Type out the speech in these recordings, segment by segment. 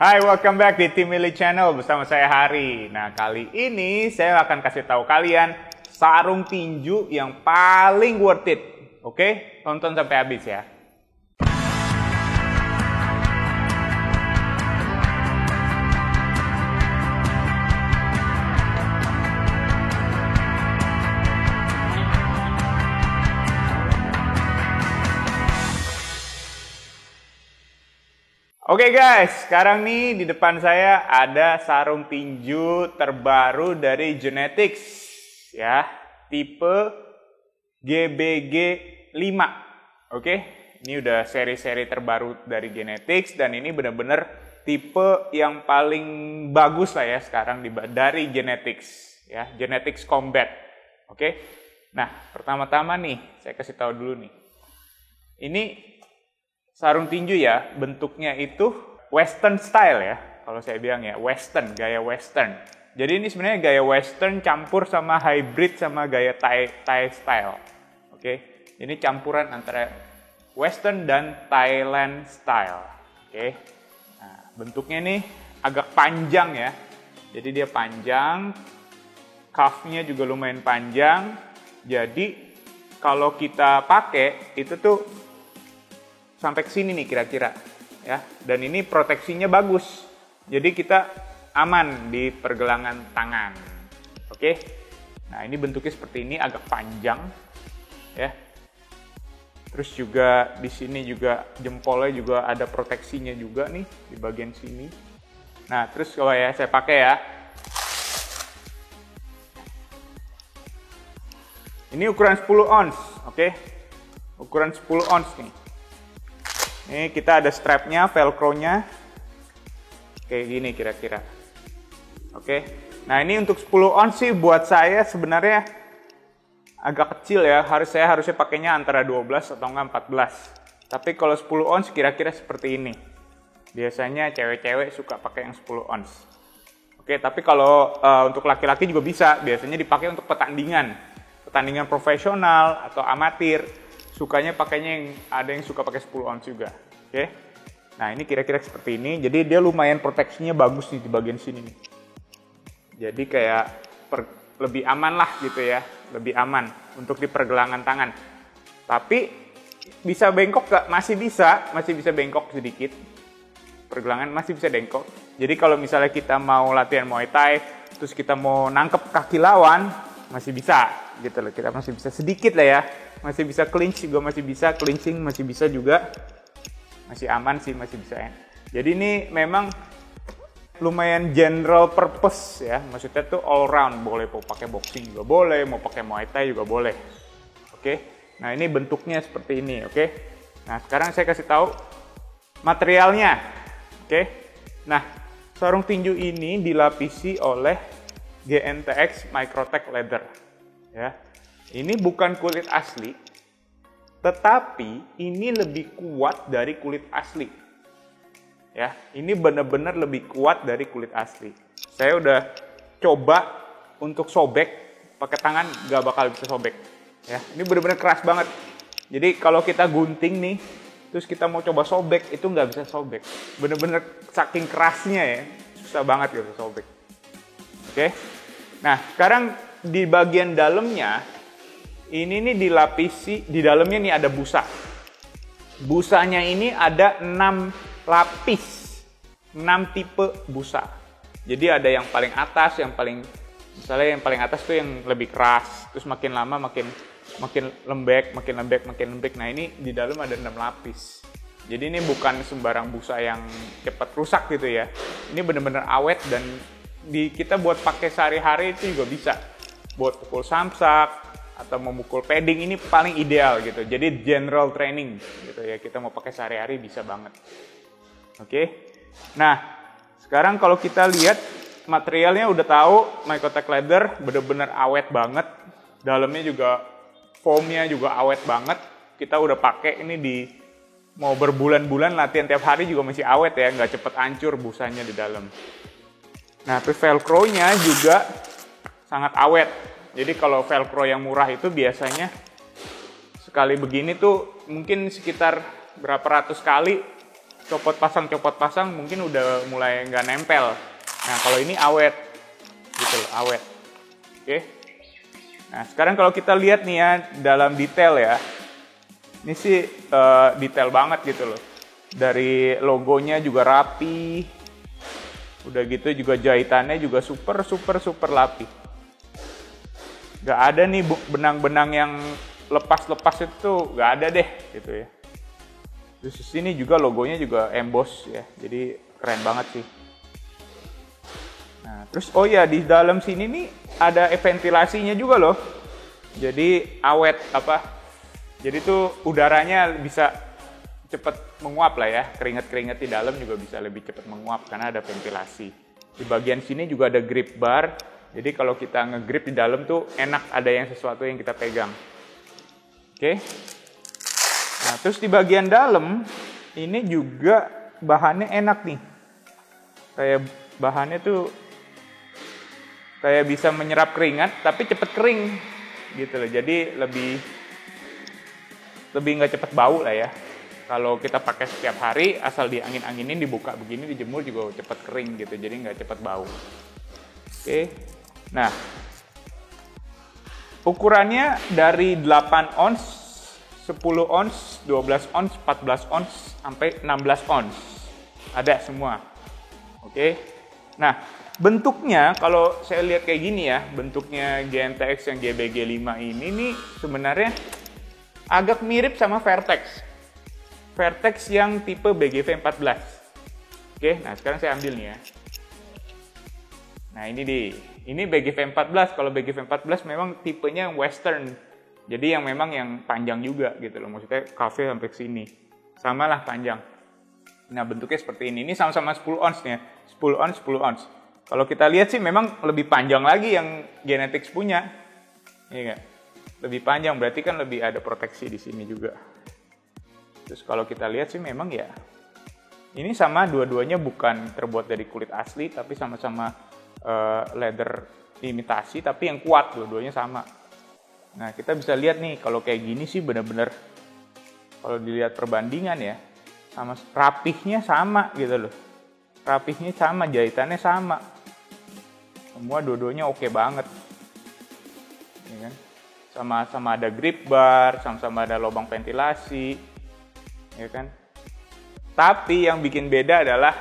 Hai, welcome back di Tim Willy Channel bersama saya Hari. Nah, kali ini saya akan kasih tahu kalian sarung tinju yang paling worth it. Oke, tonton sampai habis ya. Oke guys, sekarang nih di depan saya ada sarung tinju terbaru dari Genetics ya, tipe GBG 5. Oke, ini udah seri-seri terbaru dari Genetics dan ini benar-benar tipe yang paling bagus lah ya sekarang dari Genetics ya, Genetics Combat. Oke. Nah, pertama-tama nih saya kasih tahu dulu nih. Ini sarung tinju ya, bentuknya itu western style ya. Kalau saya bilang ya, western, gaya western. Jadi ini sebenarnya gaya western campur sama hybrid sama gaya Thai style. Oke. Ini campuran antara western dan Thailand style. Oke. Nah, bentuknya nih agak panjang ya. Jadi dia panjang, cuff-nya juga lumayan panjang. Jadi kalau kita pakai itu tuh sampai ke sini nih kira-kira ya, dan ini proteksinya bagus, jadi kita aman di pergelangan tangan. Oke, nah ini bentuknya seperti ini, agak panjang ya, terus juga di sini juga jempolnya juga ada proteksinya juga nih di bagian sini. Nah terus kalau ya saya pakai ya, ini ukuran 10 ons. Oke, ukuran 10 ons nih. Ini kita ada strapnya, velcro-nya kayak gini kira-kira. Oke, nah ini untuk 10 ons sih buat saya sebenarnya agak kecil ya. Saya harusnya pakainya antara 12 atau enggak 14. Tapi kalau 10 ons kira-kira seperti ini. Biasanya cewek-cewek suka pakai yang 10 ons. Oke, tapi kalau untuk laki-laki juga bisa. Biasanya dipakai untuk pertandingan profesional atau amatir. Sukanya pakainya ada yang suka pakai 10 ons juga. Oke. Nah, ini kira-kira seperti ini. Jadi dia lumayan proteksinya bagus nih di bagian sini nih. Jadi kayak lebih aman lah gitu ya. Lebih aman untuk di pergelangan tangan. Tapi bisa bengkok gak? Masih bisa bengkok sedikit. Pergelangan masih bisa bengkok. Jadi kalau misalnya kita mau latihan Muay Thai, terus kita mau nangkep kaki lawan, masih bisa gitu loh. Kita masih bisa sedikit lah ya. Masih bisa clinch juga, masih bisa clinching, masih bisa juga, masih aman sih, masih bisa ya. Jadi ini memang lumayan general purpose ya, maksudnya tuh all round, boleh mau pakai boxing juga boleh, mau pakai Muay Thai juga boleh. Oke, nah ini bentuknya seperti ini. Oke, nah sekarang saya kasih tahu materialnya. Oke, nah sarung tinju ini dilapisi oleh GNTX Microtech Leather ya. Ini bukan kulit asli, tetapi ini lebih kuat dari kulit asli. Ya, ini benar-benar lebih kuat dari kulit asli. Saya udah coba untuk sobek pakai tangan, gak bakal bisa sobek. Ya, ini benar-benar keras banget. Jadi kalau kita gunting nih, terus kita mau coba sobek, itu nggak bisa sobek. Benar-benar saking kerasnya ya, susah banget gitu sobek. Oke, nah sekarang di bagian dalamnya. Ini nih dilapisi, di dalamnya nih ada busa. Busanya ini ada 6 lapis, 6 tipe busa. Jadi ada yang paling atas, misalnya yang paling atas tuh yang lebih keras, terus makin lama makin lembek. Nah ini di dalam ada 6 lapis. Jadi ini bukan sembarang busa yang cepat rusak gitu ya. Ini benar-benar awet dan kita buat pakai sehari-hari itu juga bisa. Buat pukul samsak atau memukul padding ini paling ideal gitu. Jadi general training gitu ya. Kita mau pakai sehari-hari bisa banget. Oke. Nah, sekarang kalau kita lihat materialnya udah tahu Microtech Leather bener-bener awet banget. Dalamnya juga foamnya juga awet banget. Kita udah pakai ini mau berbulan-bulan latihan tiap hari juga masih awet ya, nggak cepet hancur busanya di dalam. Nah, terus velcro-nya juga sangat awet. Jadi kalau velcro yang murah itu biasanya sekali begini tuh mungkin sekitar berapa ratus kali copot pasang mungkin udah mulai nggak nempel. Nah kalau ini awet, gitu loh, awet. Oke. Nah sekarang kalau kita lihat nih ya dalam detail ya, ini sih detail banget gitu loh. Dari logonya juga rapi, udah gitu juga jahitannya juga super rapi. Gak ada nih benang-benang yang lepas-lepas itu gak ada deh gitu ya. Terus di sini juga logonya juga emboss ya, jadi keren banget sih. Nah terus oh ya di dalam sini nih ada ventilasinya juga loh, jadi awet jadi tuh udaranya bisa cepet menguap lah ya, keringat-keringat di dalam juga bisa lebih cepat menguap karena ada ventilasi. Di bagian sini juga ada grip bar, jadi kalau kita ngegrip di dalam tuh enak, ada yang sesuatu yang kita pegang. Oke. Nah terus di bagian dalam ini juga bahannya enak nih, kayak bahannya tuh kayak bisa menyerap keringat tapi cepet kering gitu loh, jadi lebih nggak cepet bau lah ya. Kalau kita pakai setiap hari, asal diangin-anginin, dibuka begini, dijemur juga cepet kering gitu, jadi nggak cepet bau. Oke, nah ukurannya dari 8 ons, 10 ons, 12 ons, 14 ons, sampai 16 ons. Ada semua. Oke, nah bentuknya kalau saya lihat kayak gini ya, bentuknya GNTX yang GBG5 ini nih sebenarnya agak mirip sama Vertex yang tipe BGV14. Oke, nah sekarang saya ambil nih ya. Nah ini ini BGV14. Kalau BGV14 memang tipenya yang western, jadi yang memang yang panjang juga gitu loh, maksudnya cafe sampai sini sama lah panjang. Nah bentuknya seperti ini sama-sama 10 ons nih ya, 10 ons. Kalau kita lihat sih memang lebih panjang lagi yang Genetix punya, iya nggak? Lebih panjang, berarti kan lebih ada proteksi di sini juga. Terus kalau kita lihat sih memang ya, ini sama dua-duanya bukan terbuat dari kulit asli, tapi sama-sama leather imitasi, tapi yang kuat, dua-duanya sama. Nah kita bisa lihat nih, kalau kayak gini sih bener-bener, kalau dilihat perbandingan ya, sama rapihnya sama gitu loh. Rapihnya sama, jahitannya sama. Semua dua-duanya oke banget. Ya kan? Sama-sama ada grip bar, sama-sama ada lubang ventilasi. Ya kan? Tapi yang bikin beda adalah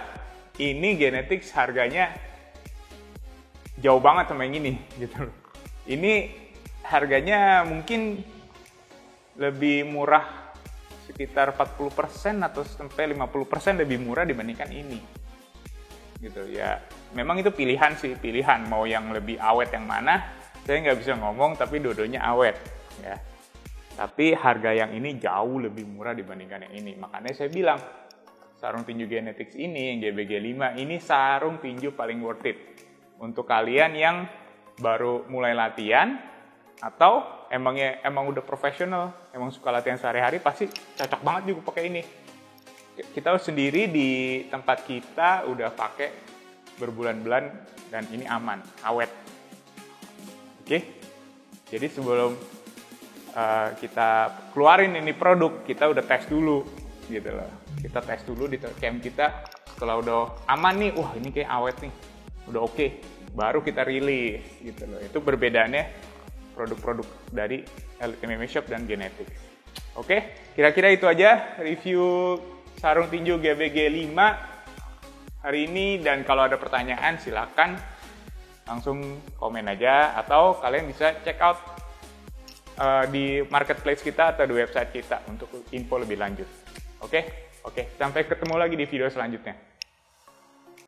ini Genetix harganya jauh banget sama yang ini gitu. Ini harganya mungkin lebih murah sekitar 40% atau sampai 50% lebih murah dibandingkan ini. Gitu ya. Memang itu pilihan sih, pilihan mau yang lebih awet yang mana. Saya nggak bisa ngomong, tapi dua-duanya awet ya. Tapi harga yang ini jauh lebih murah dibandingkan yang ini. Makanya saya bilang, sarung tinju Genetix ini, yang GBG5, ini sarung tinju paling worth it. Untuk kalian yang baru mulai latihan, atau emang udah profesional, emang suka latihan sehari-hari, pasti cocok banget juga pakai ini. Kita sendiri di tempat kita udah pakai berbulan-bulan, dan ini aman, awet. Oke? Jadi sebelum kita keluarin ini produk, kita udah tes dulu gitu loh. Kita tes dulu di camp kita, setelah udah aman nih, wah ini kayak awet nih, udah oke, baru kita rilis gitu loh. Itu perbedaannya produk-produk dari Elite MMA Shop dan Genetix. Oke, kira-kira itu aja review sarung tinju GBG5 hari ini, dan kalau ada pertanyaan silakan langsung komen aja, atau kalian bisa check out di marketplace kita atau di website kita untuk info lebih lanjut. Oke, sampai ketemu lagi di video selanjutnya.